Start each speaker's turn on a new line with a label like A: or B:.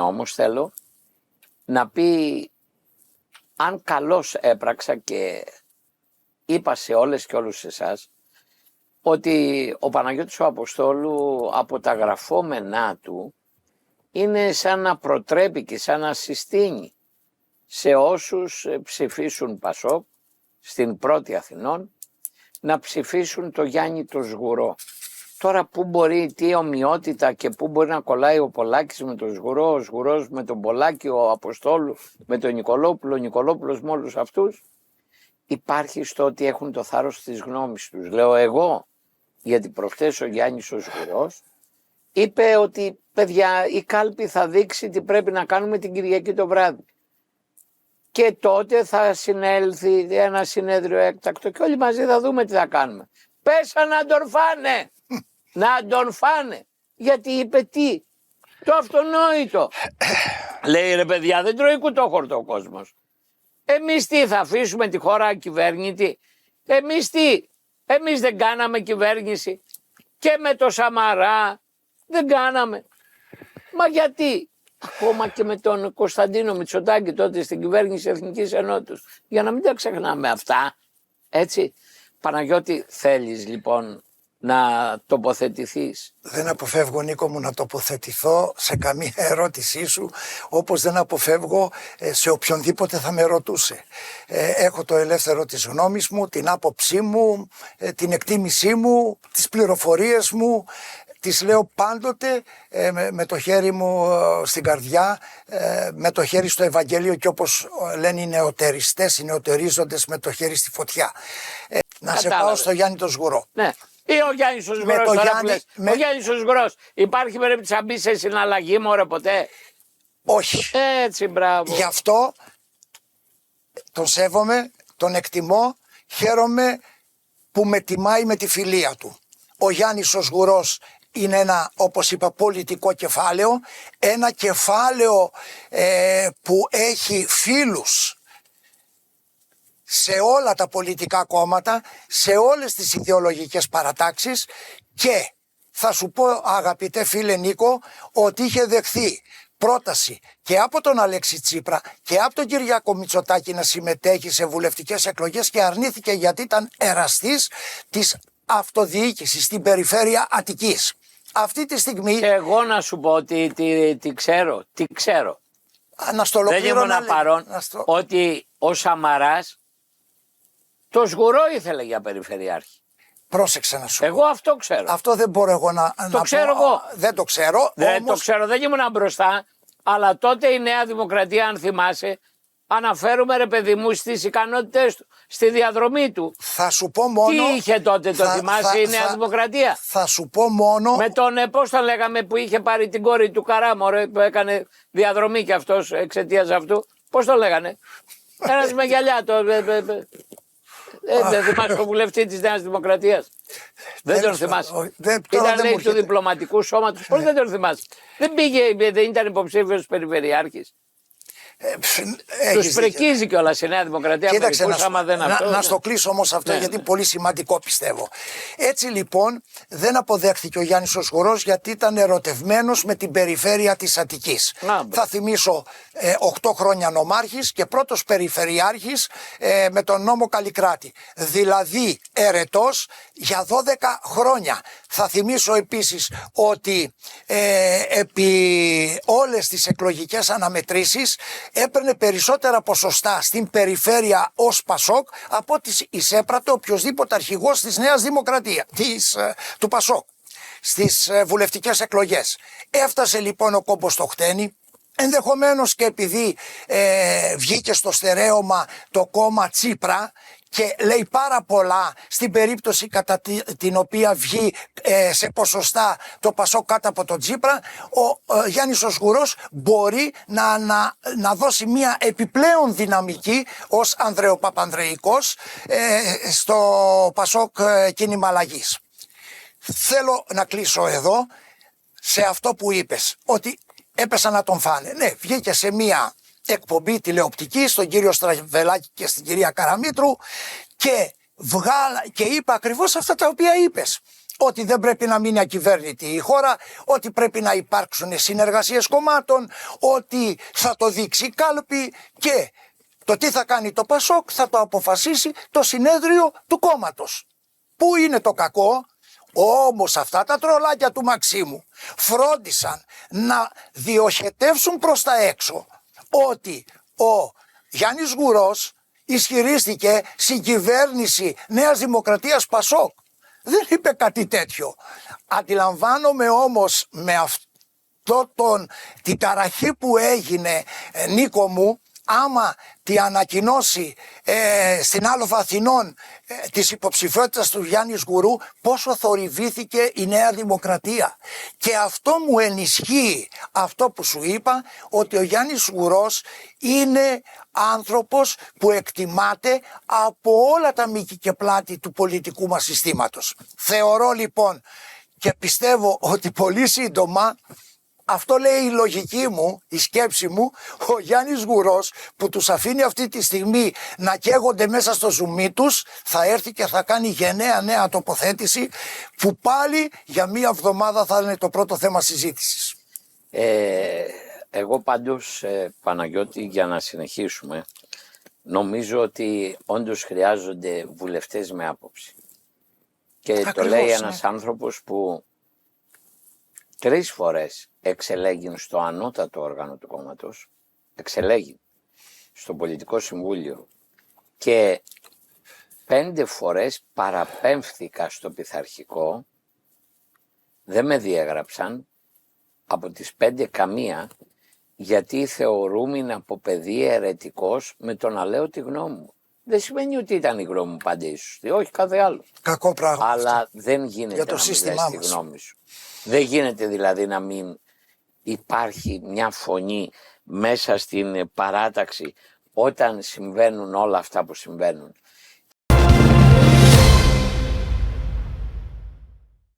A: όμως θέλω να πει αν καλώς έπραξα και είπα σε όλες και όλους εσάς ότι ο Παναγιώτης ο Αποστόλου από τα γραφόμενά του είναι σαν να προτρέπει και σαν να συστήνει σε όσους ψηφίσουν Πασόκ στην πρώτη Αθηνών να ψηφίσουν το Γιάννη το Σγουρό. Τώρα πού μπορεί, τι ομοιότητα και πού μπορεί να κολλάει ο Πολάκης με τον Σγουρό, ο Σγουρός με τον Πολάκη, ο Αποστόλου με τον Νικολόπουλο, ο Νικολόπουλος με όλους αυτούς. Υπάρχει στο ότι έχουν το θάρρος της γνώμης τους. Λέω εγώ, γιατί προχτές ο Γιάννης ο Σγουρός είπε ότι παιδιά η κάλπη θα δείξει τι πρέπει να κάνουμε την Κυριακή το βράδυ. Και τότε θα συνέλθει ένα συνέδριο έκτακτο και όλοι μαζί θα δούμε τι θα κάνουμε. Πέσα να τον φάνε, να τον φάνε. Γιατί είπε τι, το αυτονόητο. Λέει ρε παιδιά δεν τρώει κουτόχορτο ο κόσμος. Εμείς τι θα αφήσουμε τη χώρα ακυβέρνητη. Εμείς τι, εμείς δεν κάναμε κυβέρνηση. Και με το Σαμαρά δεν κάναμε. Μα γιατί. Ακόμα και με τον Κωνσταντίνο Μητσοτάκη τότε στην κυβέρνηση Εθνικής Ενότητας. Για να μην τα ξεχνάμε αυτά. Έτσι. Παναγιώτη θέλεις λοιπόν να τοποθετηθείς?
B: Δεν αποφεύγω Νίκο μου να τοποθετηθώ σε καμία ερώτησή σου, όπως δεν αποφεύγω σε οποιονδήποτε θα με ρωτούσε. Έχω το ελεύθερο της γνώμης μου, την άποψή μου, την εκτίμησή μου, τις πληροφορίες μου. Τις λέω πάντοτε με το χέρι μου στην καρδιά, με το χέρι στο Ευαγγέλιο και όπως λένε οι νεοτεριστές, οι νεοτερίζοντες με το χέρι στη φωτιά. Να σε πάω στο Γιάννη το Σγουρό.
A: Ναι. Ή ο Γιάννης ο Σγουρός ο Γιάννης ο Σγουρός. Υπάρχει περίπτωση να μπει σε συναλλαγή μωρέ ποτέ?
B: Όχι.
A: Έτσι μπράβο.
B: Γι' αυτό τον σέβομαι, τον εκτιμώ, χαίρομαι που με τιμάει με τη φιλία του. Ο Γιάννης ο Σγουρός είναι ένα, όπως είπα, πολιτικό κεφάλαιο, ένα κεφάλαιο που έχει φίλους σε όλα τα πολιτικά κόμματα, σε όλες τις ιδεολογικές παρατάξεις και θα σου πω αγαπητέ φίλε Νίκο ότι είχε δεχθεί πρόταση και από τον Αλέξη Τσίπρα και από τον Κυριάκο Μητσοτάκη να συμμετέχει σε βουλευτικές εκλογές και αρνήθηκε γιατί ήταν εραστής της αυτοδιοίκησης στην περιφέρεια Αττικής. Αυτή τη στιγμή...
A: Και εγώ να σου πω ότι τι ξέρω. Δεν ήμουν παρόν ότι ο Σαμαράς το Σγουρό ήθελε για περιφερειάρχη.
B: Πρόσεξε να σου πω.
A: Εγώ αυτό ξέρω.
B: Αυτό δεν μπορώ εγώ να
A: το ξέρω
B: πω.
A: εγώ.
B: Δεν το ξέρω.
A: Δεν
B: όμως...
A: το ξέρω, δεν ήμουν μπροστά. Αλλά τότε η Νέα Δημοκρατία, αν θυμάσαι, αναφέρουμε ρε παιδί μου στις ικανότητες του, στη διαδρομή του.
B: Θα σου πω μόνο...
A: Τι είχε τότε, το θυμάσαι η Νέα Δημοκρατία?
B: Θα σου πω μόνο...
A: Με τον, πώς τον λέγαμε, που είχε πάρει την κόρη του Καράμορε, που έκανε διαδρομή κι αυτός εξαιτίας αυτού. Πώς τον λέγανε? Ένας με γυαλιά. Δεν θυμάσαι τον βουλευτή της Νέας Δημοκρατίας? Δεν τον θυμάσαι? Ήταν λέει του διπλωματικού σώματος. Πώς δεν τον θυμάσαι? Δεν πήγε, δεν ήταν υποψήφιος περιφερειάρχης. Τους πρεκίζει κιόλας η Νέα Δημοκρατία.
B: Κοίταξε
A: να
B: στο κλείσω όμως αυτό γιατί είναι πολύ σημαντικό πιστεύω. Έτσι λοιπόν δεν αποδέχθηκε ο Γιάννης ο Σγουρός γιατί ήταν ερωτευμένος με την περιφέρεια της Αττικής. Θα θυμίσω 8 χρόνια νομάρχης και πρώτος περιφερειάρχης με τον νόμο Καλλικράτη. Δηλαδή ερετός για 12 χρόνια. Θα θυμίσω επίσης ότι επί όλες τις εκλογικές αναμετρήσεις έπαιρνε περισσότερα ποσοστά στην περιφέρεια ως Πασόκ από ό,τι εισέπρατε οποιοσδήποτε αρχηγός της Νέας Δημοκρατίας, του Πασόκ, στις βουλευτικές εκλογές. Έφτασε λοιπόν ο κόμπος στο χτένι, ενδεχομένως και επειδή βγήκε στο στερέωμα το κόμμα Τσίπρα και λέει πάρα πολλά στην περίπτωση κατά την οποία βγει σε ποσοστά το Πασόκ κάτω από τον Τσίπρα, ο Γιάννης ο Σγουρός μπορεί να δώσει μια επιπλέον δυναμική ως Ανδρεοπαπανδρεϊκός στο Πασόκ κίνημα αλλαγής. Θέλω να κλείσω εδώ σε αυτό που είπες, ότι έπεσαν να τον φάνε. Ναι, βγήκε σε μια εκπομπή τηλεοπτική στον κύριο Στραβελάκη και στην κυρία Καραμήτρου και είπε ακριβώς αυτά τα οποία είπες. ότι δεν πρέπει να μείνει ακυβέρνητη η χώρα, ότι πρέπει να υπάρξουν συνεργασίες κομμάτων, ότι θα το δείξει η κάλπη και το τι θα κάνει το Πασόκ θα το αποφασίσει το συνέδριο του κόμματος. Πού είναι το κακό? Όμως αυτά τα τρολάκια του Μαξίμου φρόντισαν να διοχετεύσουν προς τα έξω ότι ο Γιάννης Γουρός ισχυρίστηκε συγκυβέρνηση Νέας Δημοκρατίας Πασόκ. Δεν είπε κάτι τέτοιο. Αντιλαμβάνομαι όμως με αυτό την ταραχή που έγινε, Νίκο μου, άμα τη ανακοινώσει στην Άλοφα Αθηνών της υποψηφιότητας του Γιάννη Γουρού, πόσο θορυβήθηκε η Νέα Δημοκρατία. Και αυτό μου ενισχύει αυτό που σου είπα, ότι ο Γιάννης Γουρός είναι άνθρωπος που εκτιμάται από όλα τα μήκη και πλάτη του πολιτικού μας συστήματος. Θεωρώ λοιπόν και πιστεύω ότι πολύ σύντομα, αυτό λέει η λογική μου, η σκέψη μου, ο Γιάννης Γουρός που τους αφήνει αυτή τη στιγμή να καίγονται μέσα στο ζουμί τους, θα έρθει και θα κάνει γενναία νέα τοποθέτηση που πάλι για μία εβδομάδα θα είναι το πρώτο θέμα συζήτησης.
A: Εγώ πάντως, Παναγιώτη, για να συνεχίσουμε, νομίζω ότι όντως χρειάζονται βουλευτές με άποψη. Και
B: Ακριβώς,
A: το λέει
B: ναι.
A: ένας άνθρωπος που 3 φορές εξελέγει στο ανώτατο όργανο του κόμματος, εξελέγει στο πολιτικό συμβούλιο και 5 φορές παραπέμφθηκα στο πειθαρχικό, δεν με διέγραψαν, από τις 5 καμία, γιατί θεωρούμαι από παιδί αιρετικός με το να λέω τη γνώμη μου. Δεν σημαίνει ότι ήταν η γνώμη μου πάντα η σωστή, όχι κάθε άλλο.
B: Κακό πράγμα.
A: Αλλά
B: αυτό.
A: δεν γίνεται
B: Για το
A: να μην
B: σύστημά
A: λες τη
B: μας.
A: γνώμη σου. Δεν γίνεται δηλαδή να μην υπάρχει μια φωνή μέσα στην παράταξη όταν συμβαίνουν όλα αυτά που συμβαίνουν.